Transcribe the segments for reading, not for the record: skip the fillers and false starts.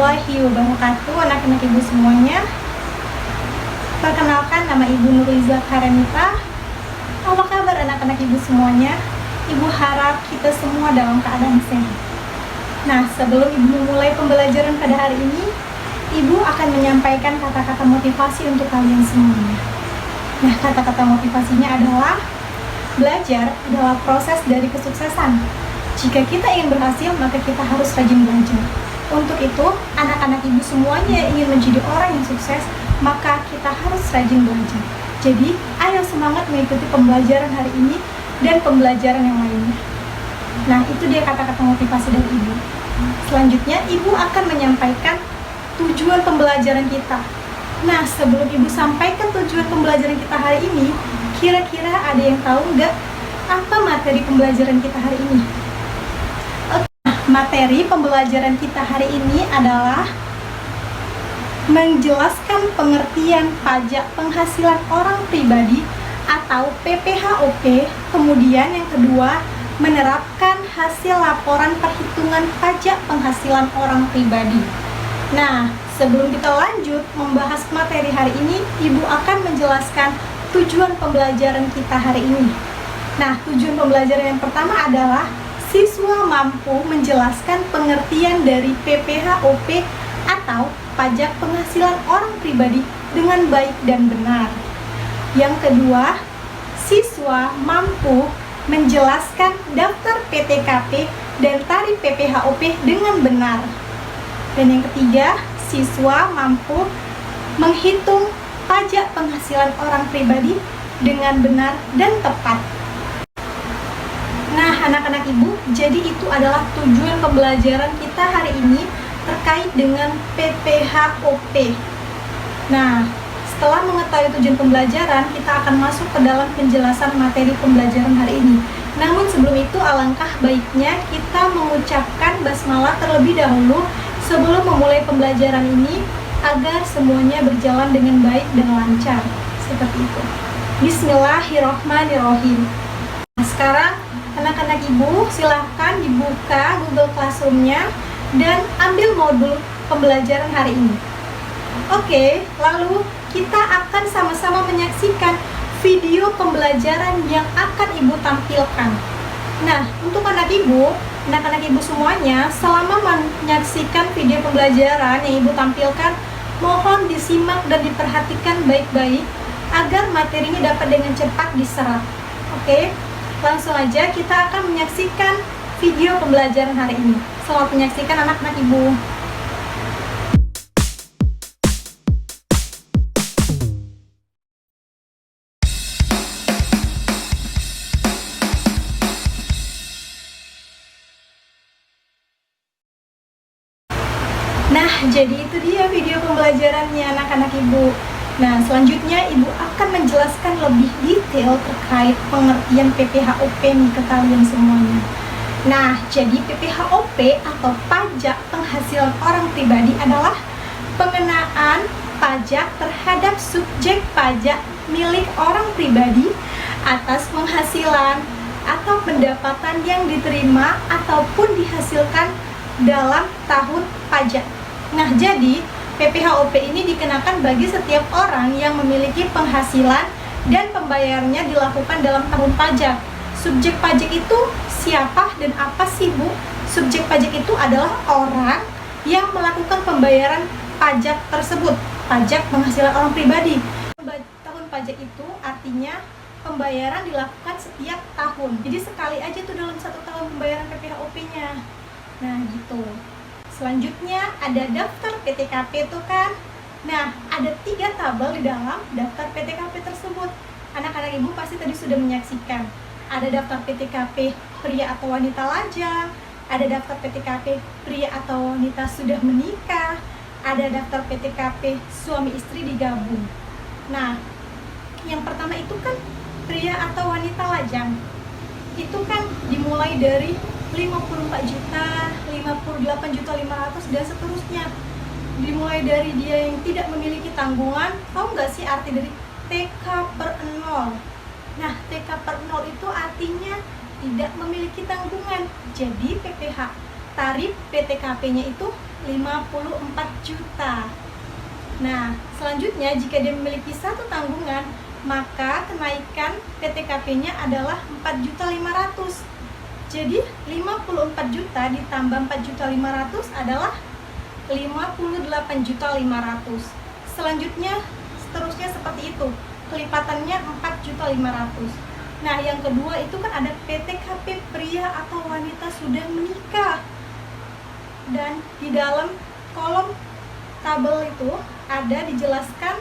warahmatullahi wabarakatuh, anak-anak ibu semuanya. Perkenalkan, nama ibu Nurliza Karenita. Apa kabar anak-anak ibu semuanya? Ibu harap kita semua dalam keadaan sehat. Nah, sebelum ibu memulai pembelajaran pada hari ini, ibu akan menyampaikan kata-kata motivasi untuk kalian semuanya. Nah, kata-kata motivasinya adalah: belajar adalah proses dari kesuksesan. Jika kita ingin berhasil, maka kita harus rajin belajar. Untuk itu, anak-anak ibu semuanya yang ingin menjadi orang yang sukses, maka kita harus rajin belajar. Jadi, ayo semangat mengikuti pembelajaran hari ini dan pembelajaran yang lainnya. Nah, itu dia kata-kata motivasi dari ibu. Selanjutnya, ibu akan menyampaikan tujuan pembelajaran kita. Nah, sebelum ibu sampaikan tujuan pembelajaran kita hari ini, kira-kira ada yang tahu nggak apa materi pembelajaran kita hari ini? Materi pembelajaran kita hari ini adalah menjelaskan pengertian pajak penghasilan orang pribadi atau PPHOP. Kemudian yang kedua, menerapkan hasil laporan perhitungan pajak penghasilan orang pribadi. Nah, sebelum kita lanjut membahas materi hari ini, ibu akan menjelaskan tujuan pembelajaran kita hari ini. Nah, tujuan pembelajaran yang pertama adalah siswa mampu menjelaskan pengertian dari PPHOP atau pajak penghasilan orang pribadi dengan baik dan benar. Yang kedua, siswa mampu menjelaskan daftar PTKP dan tarif PPHOP dengan benar. Dan yang ketiga, siswa mampu menghitung pajak penghasilan orang pribadi dengan benar dan tepat. Nah, anak-anak ibu, jadi itu adalah tujuan pembelajaran kita hari ini terkait dengan PPHOP. Nah, setelah mengetahui tujuan pembelajaran, kita akan masuk ke dalam penjelasan materi pembelajaran hari ini. Namun sebelum itu, alangkah baiknya kita mengucapkan basmalah terlebih dahulu sebelum memulai pembelajaran ini agar semuanya berjalan dengan baik dan lancar. Seperti itu. Bismillahirrahmanirrahim. Nah, sekarang anak-anak ibu silahkan dibuka Google Classroom-nya dan ambil modul pembelajaran hari ini. Oke, lalu kita akan sama-sama menyaksikan video pembelajaran yang akan ibu tampilkan. Nah, untuk anak-anak ibu semuanya, selama menyaksikan video pembelajaran yang ibu tampilkan, mohon disimak dan diperhatikan baik-baik agar materinya dapat dengan cepat diserap. Oke? Langsung aja kita akan menyaksikan video pembelajaran hari ini. Selamat menyaksikan anak-anak ibu. Nah, jadi itu dia video pembelajarannya anak-anak ibu. Nah, selanjutnya ibu akan menjelaskan lebih detail terkait pengertian PPHOP nih ke kalian semuanya. Nah, jadi PPHOP atau pajak penghasilan orang pribadi adalah pengenaan pajak terhadap subjek pajak milik orang pribadi atas penghasilan atau pendapatan yang diterima ataupun dihasilkan dalam tahun pajak. Nah, jadi PPHOP ini dikenakan bagi setiap orang yang memiliki penghasilan dan pembayarannya dilakukan dalam tahun pajak. Subjek pajak itu siapa dan apa sih, Bu? Subjek pajak itu adalah orang yang melakukan pembayaran pajak tersebut, pajak penghasilan orang pribadi. Tahun pajak itu artinya pembayaran dilakukan setiap tahun. Jadi sekali aja tuh dalam satu tahun pembayaran PPHOP-nya. Nah, gitu. Selanjutnya ada daftar PTKP tuh kan. Nah, ada 3 tabel di dalam daftar PTKP tersebut. Anak-anak ibu pasti tadi sudah menyaksikan. Ada daftar PTKP pria atau wanita lajang, ada daftar PTKP pria atau wanita sudah menikah, ada daftar PTKP suami istri digabung. Nah, yang pertama itu kan pria atau wanita lajang. Itu kan dimulai dari 54 juta, 58 juta 500 dan seterusnya. Dimulai dari dia yang tidak memiliki tanggungan. Tahu nggak sih arti dari TK per 0? Nah, TK per 0 itu artinya tidak memiliki tanggungan. Jadi PPH tarif PTKP-nya itu 54 juta. Nah, selanjutnya jika dia memiliki satu tanggungan, maka kenaikan PTKP-nya adalah 4.500.000. Jadi 54 juta ditambah 4.500.000 adalah 58.500.000. Selanjutnya seterusnya seperti itu, kelipatannya 4.500.000. Nah, yang kedua itu kan ada PTKP pria atau wanita sudah menikah. Dan di dalam kolom tabel itu ada dijelaskan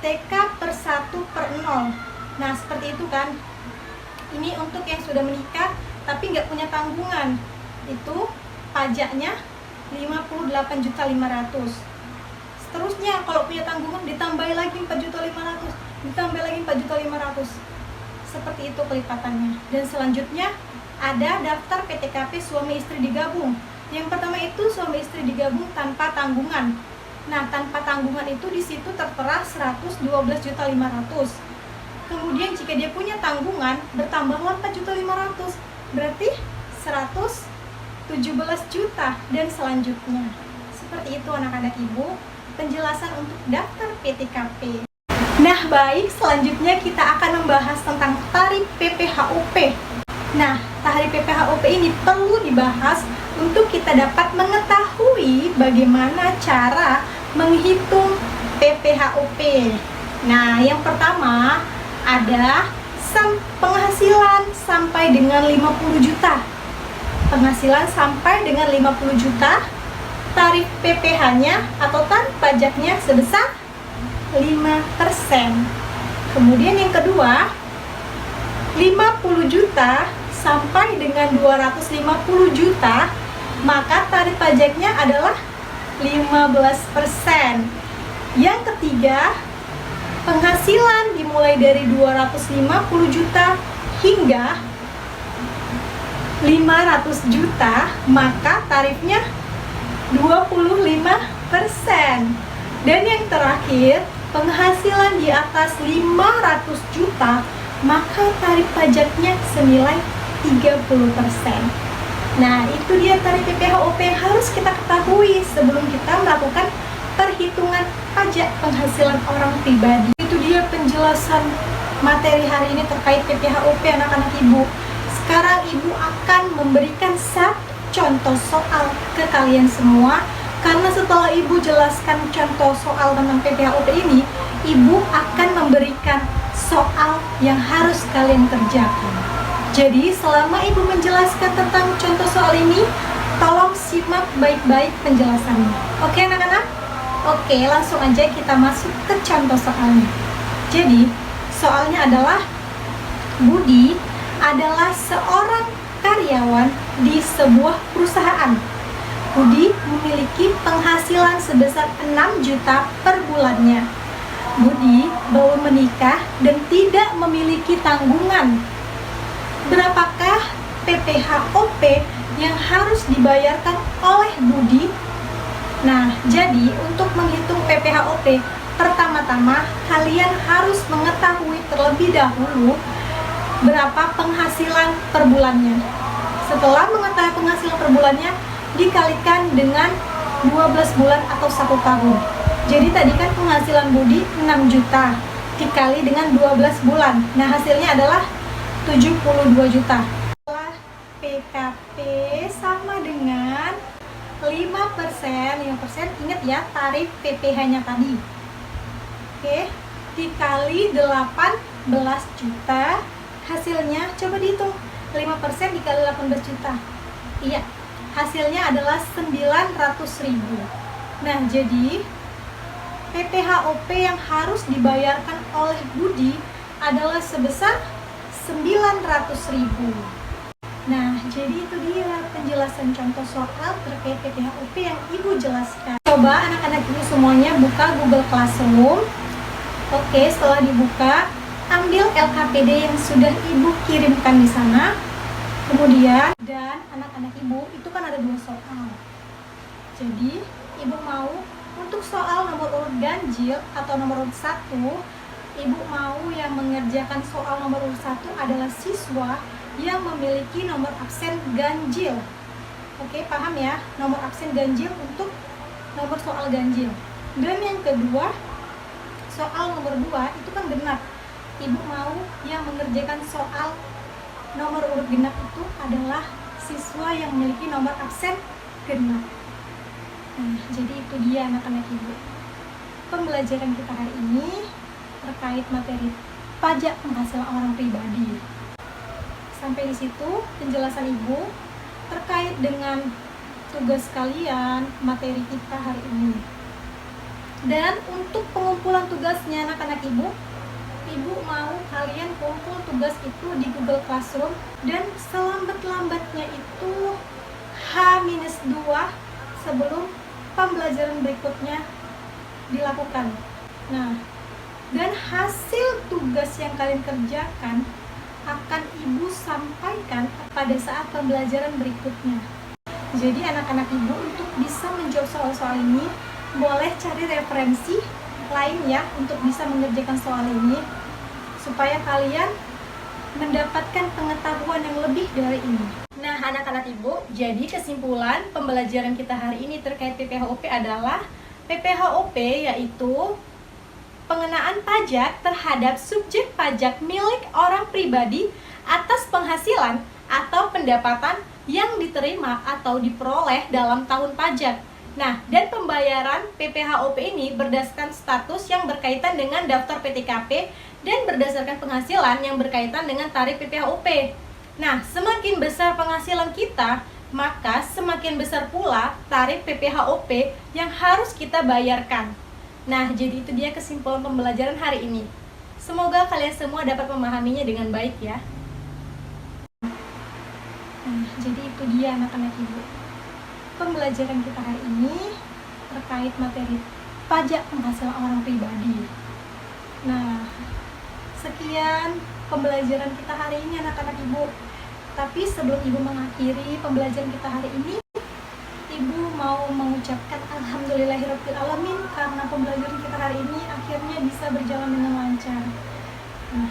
TK per 1/0. Nah, seperti itu kan. Ini untuk yang sudah menikah tapi nggak punya tanggungan. Itu pajaknya 58.500.000. Seterusnya kalau punya tanggungan ditambah lagi 4.500.000, ditambah lagi 4.500.000. Seperti itu kelipatannya. Dan selanjutnya ada daftar PTKP suami istri digabung. Yang pertama itu suami istri digabung tanpa tanggungan. Nah, tanpa tanggungan itu di situ tertera 112.500.000. Kemudian jika dia punya tanggungan bertambahlah 4.500.000, berarti 117 juta dan selanjutnya. Seperti itu anak-anak ibu penjelasan untuk daftar PTKP. Nah, baik, selanjutnya kita akan membahas tentang tarif PPHUP. Nah, tarif PPHUP ini perlu dibahas untuk kita dapat mengetahui bagaimana cara menghitung PPHUP. Nah, yang pertama ada penghasilan sampai dengan 50 juta. Penghasilan sampai dengan 50 juta, tarif PPh-nya atau tarif pajaknya sebesar 5%. Kemudian yang kedua, 50 juta sampai dengan 250 juta, maka tarif pajaknya adalah 15%. Yang ketiga, penghasilan dimulai dari 250 juta hingga 500 juta, maka tarifnya 25%. Dan yang terakhir, penghasilan di atas 500 juta, maka tarif pajaknya senilai 30%. Nah, itu dia tarif PPHUP yang harus kita ketahui sebelum kita melakukan perhitungan pajak penghasilan orang pribadi. Itu dia penjelasan materi hari ini terkait PPHUP anak-anak ibu. Sekarang ibu akan memberikan satu contoh soal ke kalian semua. Karena setelah ibu jelaskan contoh soal tentang PPHUP ini, ibu akan memberikan soal yang harus kalian kerjakan. Jadi selama ibu menjelaskan tentang contoh soal ini, tolong simak baik-baik penjelasannya. Oke anak-anak? Oke, langsung aja kita masuk ke contoh soalnya. Jadi soalnya adalah Budi adalah seorang karyawan di sebuah perusahaan. Budi memiliki penghasilan sebesar 6 juta per bulannya. Budi belum menikah dan tidak memiliki tanggungan. Berapakah PPHUP yang harus dibayarkan oleh Budi? Nah, jadi untuk menghitung PPHUP, pertama-tama kalian harus mengetahui terlebih dahulu berapa penghasilan per bulannya. Setelah mengetahui penghasilan per bulannya, dikalikan dengan 12 bulan atau 1 tahun. Jadi tadi kan penghasilan Budi 6 juta dikali dengan 12 bulan. Nah, hasilnya adalah 72 juta. Setelah PKP sama dengan 5%, ingat ya tarif PPh-nya tadi. Oke, dikali 18 juta, hasilnya coba dihitung. 5% dikali 18 juta. Iya, hasilnya adalah 900.000. Nah, jadi PPHUP yang harus dibayarkan oleh Budi adalah sebesar 900.000. Nah, jadi itu dia penjelasan contoh soal terkait PPHUP yang ibu jelaskan. Coba anak-anak ibu semuanya buka Google Classroom. Oke, setelah dibuka, ambil LKPD yang sudah ibu kirimkan di sana. Kemudian, dan anak-anak ibu itu kan ada 2 soal. Jadi, ibu mau untuk soal nomor urut ganjil atau nomor urut 1, ibu mau yang mengerjakan soal nomor urut 1 adalah siswa yang memiliki nomor absen ganjil. Oke, paham ya? Nomor absen ganjil untuk nomor soal ganjil. Dan yang kedua, soal nomor 2 itu kan genap. Ibu mau yang mengerjakan soal nomor urut genap itu adalah siswa yang memiliki nomor absen genap. Nah, jadi itu dia anak-anak ibu. Pembelajaran kita hari ini terkait materi pajak penghasilan orang pribadi. Sampai di situ penjelasan ibu terkait dengan tugas kalian, materi kita hari ini. Dan untuk pengumpulan tugasnya anak-anak ibu mau kalian kumpul tugas itu di Google Classroom, dan selambat-lambatnya itu H-2 sebelum pembelajaran berikutnya dilakukan. Nah, dan hasil tugas yang kalian kerjakan akan ibu sampaikan pada saat pembelajaran berikutnya. Jadi anak-anak ibu untuk bisa menjawab soal-soal ini boleh cari referensi lain ya untuk bisa mengerjakan soal ini, supaya kalian mendapatkan pengetahuan yang lebih dari ini. Nah anak-anak ibu, jadi kesimpulan pembelajaran kita hari ini terkait PPHOP adalah PPHOP yaitu pengenaan pajak terhadap subjek pajak milik orang pribadi atas penghasilan atau pendapatan yang diterima atau diperoleh dalam tahun pajak. Nah, dan pembayaran PPHOP ini berdasarkan status yang berkaitan dengan daftar PTKP dan berdasarkan penghasilan yang berkaitan dengan tarif PPHOP. Nah, semakin besar penghasilan kita, maka semakin besar pula tarif PPHOP yang harus kita bayarkan. Nah, jadi itu dia kesimpulan pembelajaran hari ini. Semoga kalian semua dapat memahaminya dengan baik ya. Nah, jadi itu dia anak-anak ibu. Pembelajaran kita hari ini terkait materi pajak penghasilan orang pribadi. Nah, sekian pembelajaran kita hari ini anak-anak ibu. Tapi sebelum ibu mengakhiri pembelajaran kita hari ini, ibu mau mengucapkan alhamdulillahirrahmanirrahim karena pembelajaran kita hari ini akhirnya bisa berjalan dengan lancar. Nah,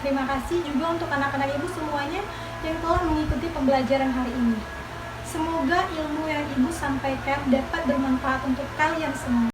terima kasih juga untuk anak-anak ibu semuanya yang telah mengikuti pembelajaran hari ini. Semoga ilmu yang ibu sampaikan dapat bermanfaat untuk kalian semua.